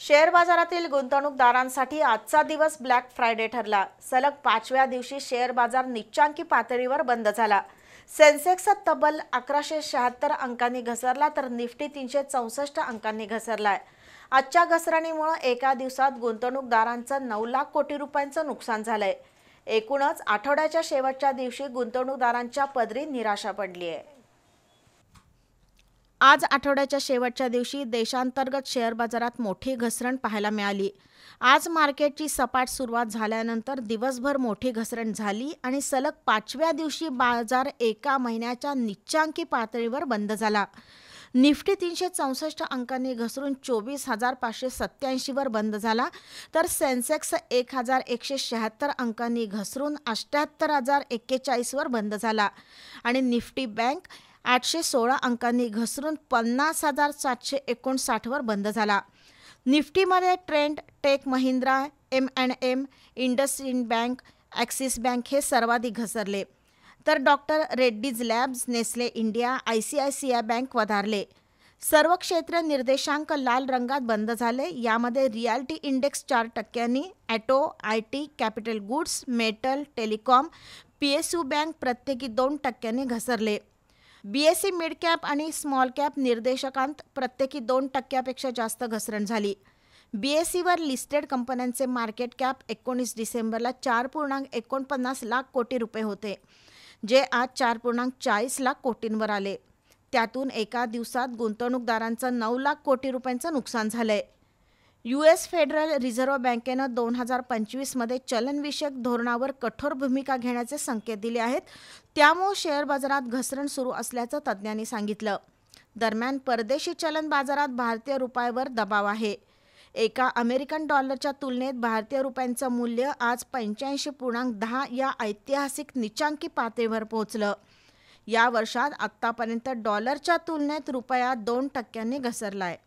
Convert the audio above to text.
Share बाजारातील गुंतवणूकदारांसाठी आजचा दिवस ब्लॅक फ्रायडे ठरला। सलग 5व्या दिवशी शेअर बाजार निच्चांकी पातळीवर बंद झाला। सेन्सेक्स तब्बल 1176 अंकांनी घसरला तर निफ्टी 364 अंकांनी घसरलाय। आजच्या घसरणीमुळे एका दिवसात गुंतवणूकदारांचं 9 लाख कोटी रुपयांचं नुकसान झालंय। एकूणच आठवड्याच्या शेवटच्या दिवशी गुंतवणूकदारांच्या पदरी निराशा पडली आहे। आज आठवड्याच्या शेवटच्या दिवशी देशांतर्गत शेअर बाजारात मोठी घसरण पाहायला मिळाली। आज मार्केटची सपाट सुरुवात झाल्यानंतर दिवसभर मोठी घसरण झाली आणि सलग 5व्या दिवशी बाजार एका महिन्याच्या निच्चांकी पातळीवर बंद झाला। निफ्टी 364 अंकांनी घसरून 24,587 वर बंद झाला, तर सेन्सेक्स 1,176 अंकांनी घसरून 78,041 वर बंद झाला आणि निफ्टी बँक 816 अंकांनी घसरून 50,759 वर बंद झाला। निफ्टीमध्ये Trent, Tech Mahindra, M&M, IndusInd bank, Axis bank हे सर्वाधिक घसरले, तर doctor Reddy's labs, Nestle India, ICICI bank वधारले। सर्व क्षेत्रीय निर्देशांक लाल रंगात बंद झाले। यामध्ये realty index 4%, auto, IT, capital goods, metal, telecom, PSU bank प्रत्येकी 2% घसरले। BSE मिड कॅप आणि स्मॉल कॅप निर्देशकांत प्रत्येकी 2% जास्त घसरण झाली। BSEवर लिस्टेड कंपन्यांचे मार्केट कॅप 19 डिसेंबरला 4.49 लाख कोटी रुपये होते, जे आज 4.40 लाख कोटींवर आले। त्यातून एका दिवसात गुंतवणूकदारांचं 9 लाख कोटी रुपयांचं नुकसान झालंय। US फेडरल रिझर्व्ह बँकेनं 2025 मध्ये चलनविषयक धोरणावर कठोर भूमिका घेण्याचे संकेत दिले आहेत। त्यामुळे शेअर बाजारात घसरण सुरू असल्याचं तज्ज्ञांनी सांगितलं। दरम्यान परदेशी चलन बाजारात भारतीय रुपयावर दबाव आहे। एका अमेरिकन डॉलरच्या तुलनेत भारतीय रुपयांचं मूल्य आज 85.10 या ऐतिहासिक निच्चांकी पातळीवर पोहोचलं। या वर्षात आत्तापर्यंत डॉलरच्या तुलनेत रुपया 2% घसरलाय।